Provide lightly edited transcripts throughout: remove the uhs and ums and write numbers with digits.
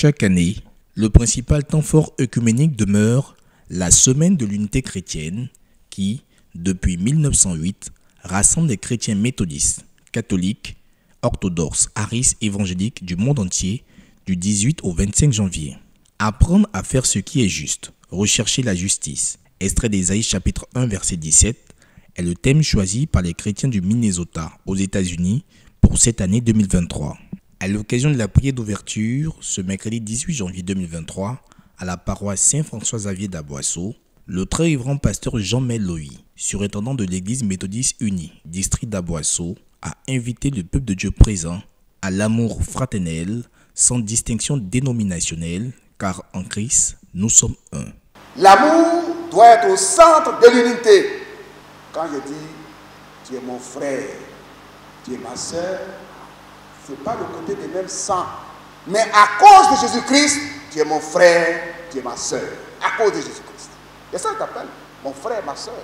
Chaque année, le principal temps fort œcuménique demeure la Semaine de l'Unité chrétienne qui, depuis 1908, rassemble les chrétiens méthodistes, catholiques, orthodoxes, aristes, évangéliques du monde entier du 18 au 25 janvier. Apprendre à faire ce qui est juste, rechercher la justice, extrait d'Ésaïe chapitre 1 verset 17, est le thème choisi par les chrétiens du Minnesota aux États-Unis pour cette année 2023. À l'occasion de la prière d'ouverture, ce mercredi 18 janvier 2023, à la paroisse Saint-François-Xavier d'Aboisseau, le très révérend pasteur Jean-Mel Loï, surintendant de l'église méthodiste unie, district d'Aboisseau, a invité le peuple de Dieu présent à l'amour fraternel sans distinction dénominationnelle, car en Christ, nous sommes un. L'amour doit être au centre de l'unité. Quand je dis tu es mon frère, tu es ma soeur, ce n'est pas le côté des mêmes sang. Mais à cause de Jésus-Christ, tu es mon frère, tu es ma soeur. À cause de Jésus-Christ. C'est ça que t'appelles mon frère, ma soeur.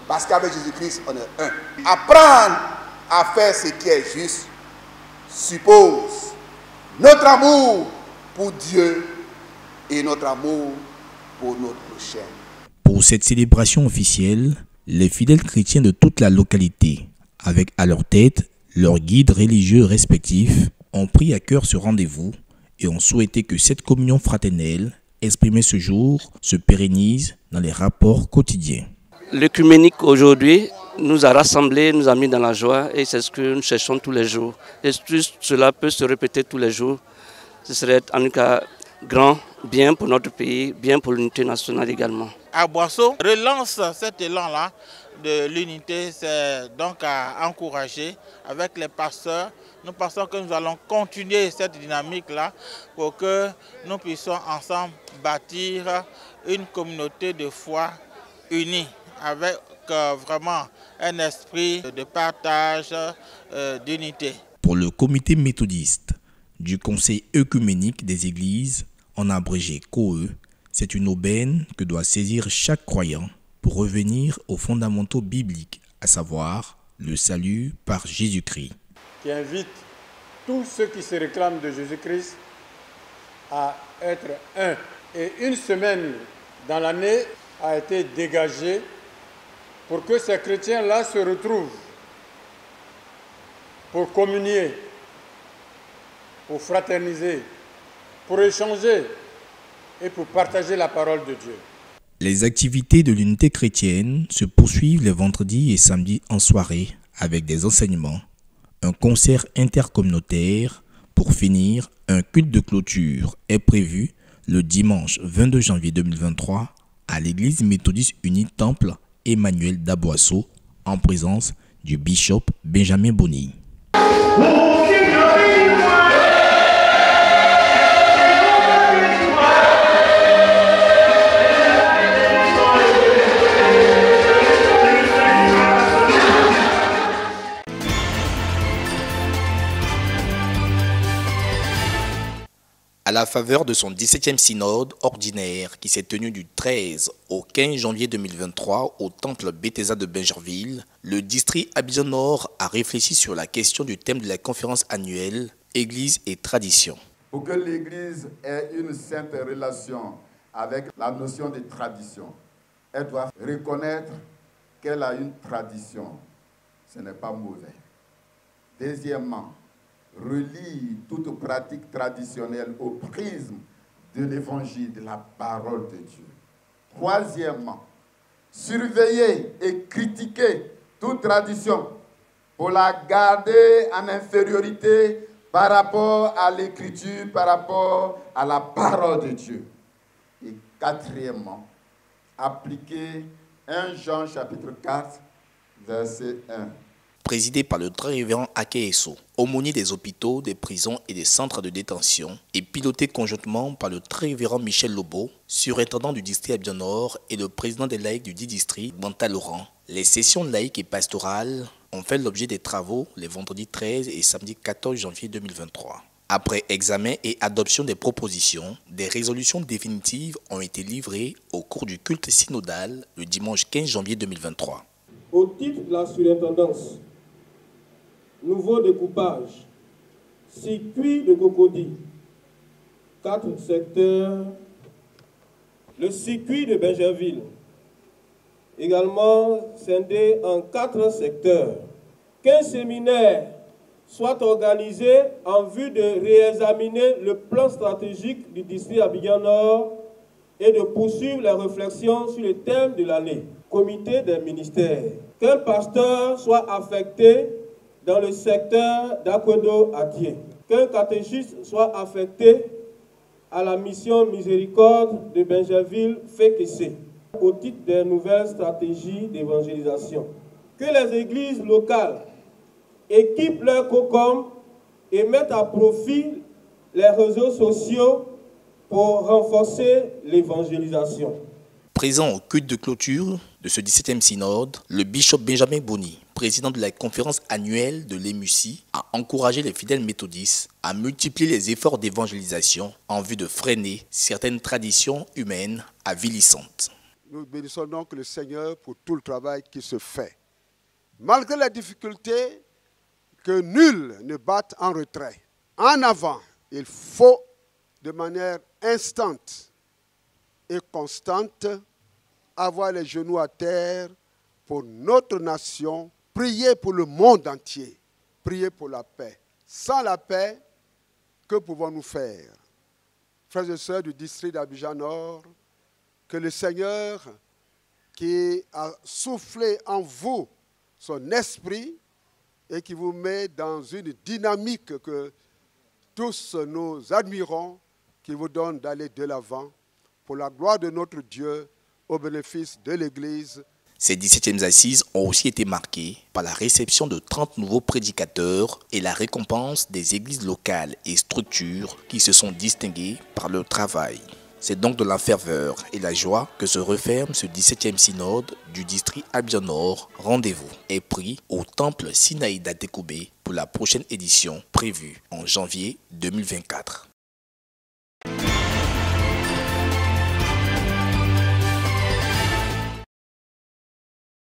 Parce qu'avec Jésus-Christ, on est un. Apprendre à faire ce qui est juste suppose notre amour pour Dieu et notre amour pour notre prochain. Pour cette célébration officielle, les fidèles chrétiens de toute la localité, avec à leur tête leurs guides religieux respectifs, ont pris à cœur ce rendez-vous et ont souhaité que cette communion fraternelle exprimée ce jour se pérennise dans les rapports quotidiens. L'œcuménique aujourd'hui nous a rassemblés, nous a mis dans la joie et c'est ce que nous cherchons tous les jours. Et plus cela peut se répéter tous les jours, ce serait en tout cas grand, bien pour notre pays, bien pour l'unité nationale également. Aboisseau relance cet élan-là de l'unité, c'est donc à encourager avec les pasteurs. Nous pensons que nous allons continuer cette dynamique-là pour que nous puissions ensemble bâtir une communauté de foi unie avec vraiment un esprit de partage, d'unité. Pour le comité méthodiste du Conseil œcuménique des églises, en abrégé COE, c'est une aubaine que doit saisir chaque croyant pour revenir aux fondamentaux bibliques, à savoir le salut par Jésus-Christ. Qui invite tous ceux qui se réclament de Jésus-Christ à être un. Et une semaine dans l'année a été dégagée pour que ces chrétiens-là se retrouvent, pour communier, pour fraterniser, pour échanger et pour partager la parole de Dieu. Les activités de l'unité chrétienne se poursuivent les vendredis et samedis en soirée avec des enseignements, un concert intercommunautaire. Pour finir, un culte de clôture est prévu le dimanche 22 janvier 2023 à l'église méthodiste unie Temple Emmanuel d'Aboisseau en présence du bishop Benjamin Bonny. À la faveur de son 17e synode ordinaire qui s'est tenu du 13 au 15 janvier 2023 au temple Bethesda de Bingerville, le district Abidjan-Nord a réfléchi sur la question du thème de la conférence annuelle « Église et tradition ». Pour que l'Église ait une sainte relation avec la notion de tradition, elle doit reconnaître qu'elle a une tradition. Ce n'est pas mauvais. Deuxièmement, relie toute pratique traditionnelle au prisme de l'évangile, de la parole de Dieu. Troisièmement, surveiller et critiquer toute tradition pour la garder en infériorité par rapport à l'écriture, par rapport à la parole de Dieu. Et quatrièmement, appliquer 1 Jean chapitre 4, verset 1. Présidé par le très révérend Akeeso, aumônier des hôpitaux, des prisons et des centres de détention, et piloté conjointement par le très révérend Michel Lobo, surintendant du district Abidjan-Nord et le président des laïcs du dit district, Banta Laurent. Les sessions laïques et pastorales ont fait l'objet des travaux les vendredis 13 et samedi 14 janvier 2023. Après examen et adoption des propositions, des résolutions définitives ont été livrées au cours du culte synodal le dimanche 15 janvier 2023. Au titre de la surintendance, nouveau découpage, circuit de cocodie, 4 secteurs. Le circuit de Bingerville, également scindé en 4 secteurs. Qu'un séminaire soit organisé en vue de réexaminer le plan stratégique du district Abidjan-Nord et de poursuivre les réflexions sur les thèmes de l'année. Comité des ministères. Qu'un pasteur soit affecté dans le secteur d'Akwedo-Atié. Qu'un catéchiste soit affecté à la mission Miséricorde de Bingerville-Fékessé au titre des nouvelles stratégies d'évangélisation. Que les églises locales équipent leurs COCOM et mettent à profit les réseaux sociaux pour renforcer l'évangélisation. Présent au culte de clôture de ce 17e synode, le bishop Benjamin Boni, président de la conférence annuelle de l'EMUCI, a encouragé les fidèles méthodistes à multiplier les efforts d'évangélisation en vue de freiner certaines traditions humaines avilissantes. Nous bénissons donc le Seigneur pour tout le travail qui se fait. Malgré les difficultés, que nul ne batte en retrait. En avant, il faut de manière instante et constante avoir les genoux à terre pour notre nation, prier pour le monde entier, prier pour la paix. Sans la paix, que pouvons-nous faire? Frères et sœurs du district d'Abidjan-Nord, que le Seigneur qui a soufflé en vous son esprit et qui vous met dans une dynamique que tous nous admirons, qui vous donne d'aller de l'avant pour la gloire de notre Dieu, au bénéfice de l'Église. Ces 17e assises ont aussi été marquées par la réception de 30 nouveaux prédicateurs et la récompense des églises locales et structures qui se sont distinguées par leur travail. C'est donc de la ferveur et la joie que se referme ce 17e synode du district Abidjan-Nord. Rendez-vous est pris au temple Sinaïda Dékoubé pour la prochaine édition prévue en janvier 2024.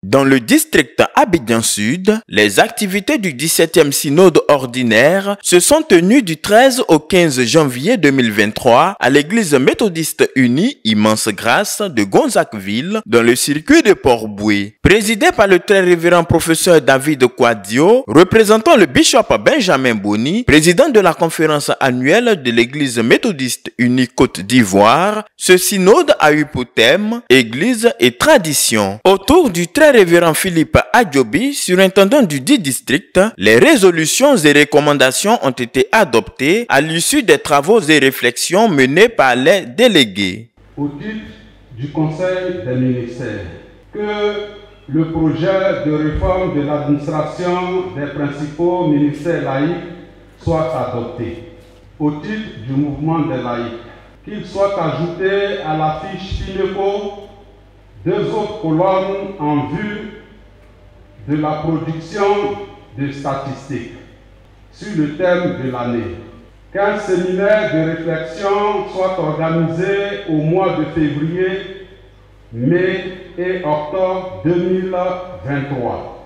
Dans le district Abidjan Sud, les activités du 17e synode ordinaire se sont tenues du 13 au 15 janvier 2023 à l'église méthodiste unie Immense Grâce de Gonzacqueville dans le circuit de Port-Boué. Présidé par le très révérend professeur David Kouadio, représentant le bishop Benjamin Boni, président de la conférence annuelle de l'église méthodiste unie Côte d'Ivoire, ce synode a eu pour thème Église et tradition. Autour du très révérend Philippe Adjobi, surintendant du dit district, les résolutions et recommandations ont été adoptées à l'issue des travaux et réflexions menés par les délégués. Au titre du Conseil des ministères, que le projet de réforme de l'administration des principaux ministères laïcs soit adopté. Au titre du mouvement des laïcs, qu'il soit ajouté à la fiche FINECO 2 autres colonnes en vue de la production de statistiques sur le thème de l'année. Qu'un séminaire de réflexion soit organisé au mois de février, mai et octobre 2023.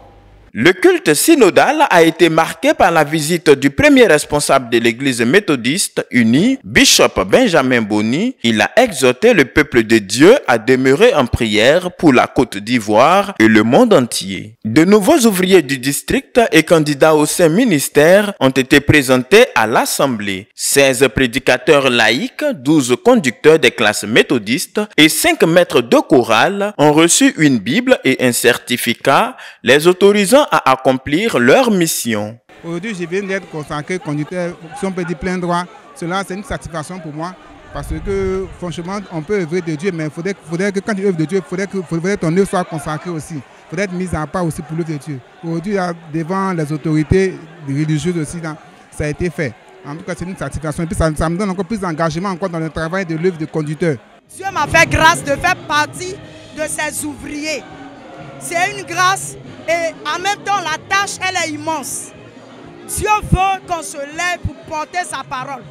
Le culte synodal a été marqué par la visite du premier responsable de l'église méthodiste unie, bishop Benjamin Boni. Il a exhorté le peuple de Dieu à demeurer en prière pour la Côte d'Ivoire et le monde entier. De nouveaux ouvriers du district et candidats au Saint-Ministère ont été présentés à l'Assemblée. 16 prédicateurs laïcs, 12 conducteurs des classes méthodistes et 5 maîtres de chorale ont reçu une Bible et un certificat les autorisant à accomplir leur mission. Aujourd'hui, je viens d'être consacré conducteur, si on peut dire plein droit. Cela, c'est une satisfaction pour moi parce que, franchement, on peut œuvrer de Dieu, mais il faudrait que quand tu œuvres de Dieu, il faudrait que ton œuvre soit consacrée aussi. Il faudrait être mise en part aussi pour l'œuvre de Dieu. Aujourd'hui, devant les autorités religieuses aussi, ça a été fait. En tout cas, c'est une satisfaction. Et puis, ça me donne encore plus d'engagement encore dans le travail de l'œuvre de conducteur. Dieu m'a fait grâce de faire partie de ces ouvriers. C'est une grâce. Et en même temps, la tâche, elle est immense. Dieu veut qu'on se lève pour porter sa parole.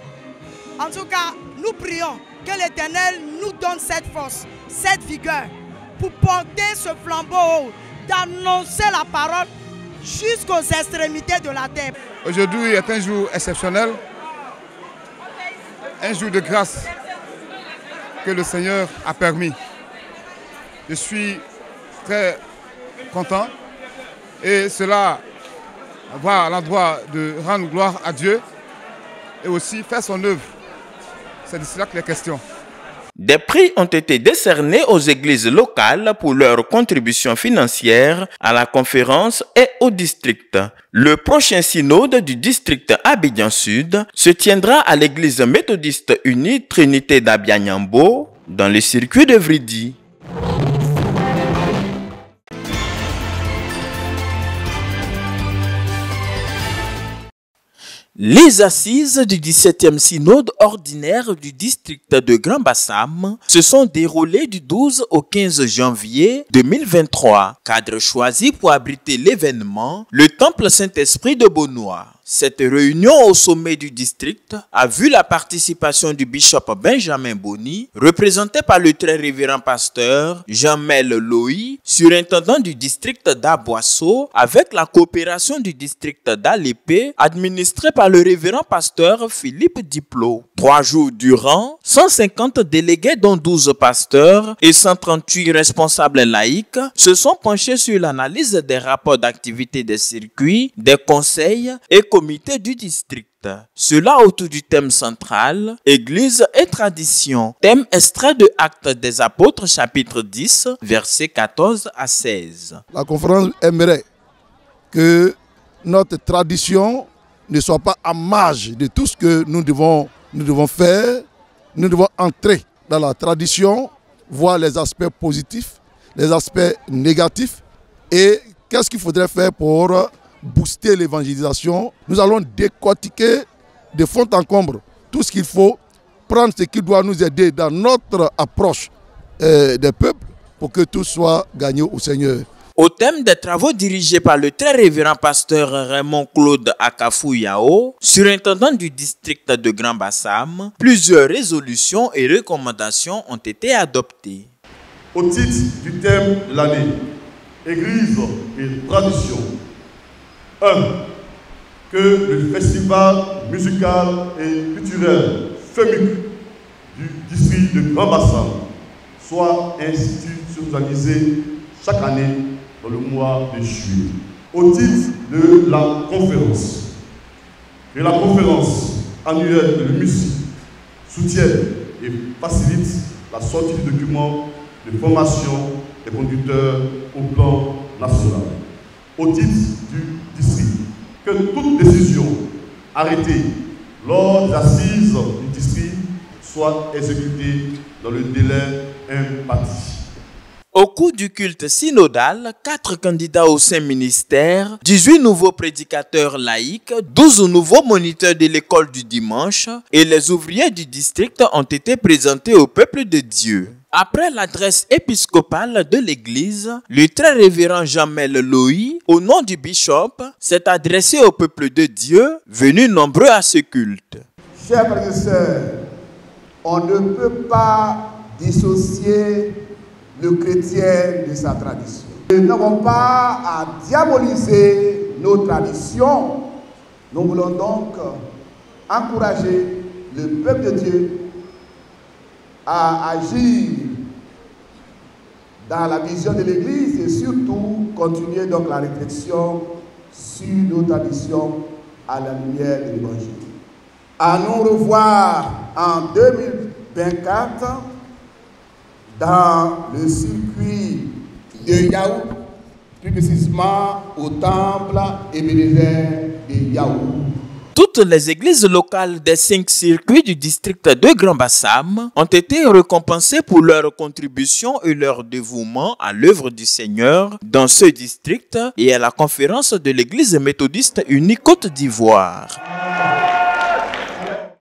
En tout cas, nous prions que l'Éternel nous donne cette force, cette vigueur, pour porter ce flambeau haut, d'annoncer la parole jusqu'aux extrémités de la terre. Aujourd'hui est un jour exceptionnel. un jour de grâce que le Seigneur a permis. Je suis très content et cela va à l'endroit de rendre gloire à Dieu et aussi faire son œuvre. C'est de cela qu'il est question. Des prix ont été décernés aux églises locales pour leur contribution financière à la conférence et au district. Le prochain synode du district Abidjan Sud se tiendra à l'église méthodiste unie Trinité d'Abianyambo dans le circuit de Vridi. Les assises du 17e synode ordinaire du district de Grand Bassam se sont déroulées du 12 au 15 janvier 2023. Cadre choisi pour abriter l'événement, le Temple Saint-Esprit de Beaunois. Cette réunion au sommet du district a vu la participation du bishop Benjamin Boni, représenté par le très révérend pasteur Jean-Mel Loï, surintendant du district d'Aboisseau, avec la coopération du district d'Alépé, administré par le révérend pasteur Philippe Diplot. 3 jours durant, 150 délégués dont 12 pasteurs et 138 responsables laïcs se sont penchés sur l'analyse des rapports d'activité des circuits, des conseils et comités du district. Cela autour du thème central, Église et tradition, thème extrait de Actes des Apôtres chapitre 10, versets 14 à 16. La conférence aimerait que notre tradition ne soit pas à marge de tout ce que nous devons faire. Nous devons entrer dans la tradition, voir les aspects positifs, les aspects négatifs et qu'est-ce qu'il faudrait faire pour booster l'évangélisation. Nous allons décortiquer de fond en comble tout ce qu'il faut, prendre ce qui doit nous aider dans notre approche des peuples pour que tout soit gagné au Seigneur. Au thème des travaux dirigés par le très révérend pasteur Raymond Claude Akafou Yao, surintendant du district de Grand Bassam, plusieurs résolutions et recommandations ont été adoptées. Au titre du thème de l'année, Église et tradition, 1. Que le festival musical et culturel FEMUC du district de Grand Bassam soit institutionnalisé chaque année dans le mois de juillet. Au titre de la conférence, que la conférence annuelle de la musique soutienne et facilite la sortie du document de formation des conducteurs au plan national. Au titre du district, que toute décision arrêtée lors des assises du district soit exécutée dans le délai imparti. Au cours du culte synodal, 4 candidats au Saint-Ministère, 18 nouveaux prédicateurs laïcs, 12 nouveaux moniteurs de l'école du dimanche et les ouvriers du district ont été présentés au peuple de Dieu. Après l'adresse épiscopale de l'Église, le très révérend Jean-Mel Loï, au nom du bishop, s'est adressé au peuple de Dieu, venu nombreux à ce culte. Chers frères et sœurs, on ne peut pas dissocier le chrétien de sa tradition. Nous n'avons pas à diaboliser nos traditions. Nous voulons donc encourager le peuple de Dieu à agir dans la vision de l'Église et surtout continuer donc la réflexion sur nos traditions à la lumière de l'Évangile. À nous revoir en 2024 dans le circuit de Yahou, plus précisément au temple Ebenezer de Yahou. Toutes les églises locales des 5 circuits du district de Grand Bassam ont été récompensées pour leur contribution et leur dévouement à l'œuvre du Seigneur dans ce district et à la conférence de l'église méthodiste unie Côte d'Ivoire.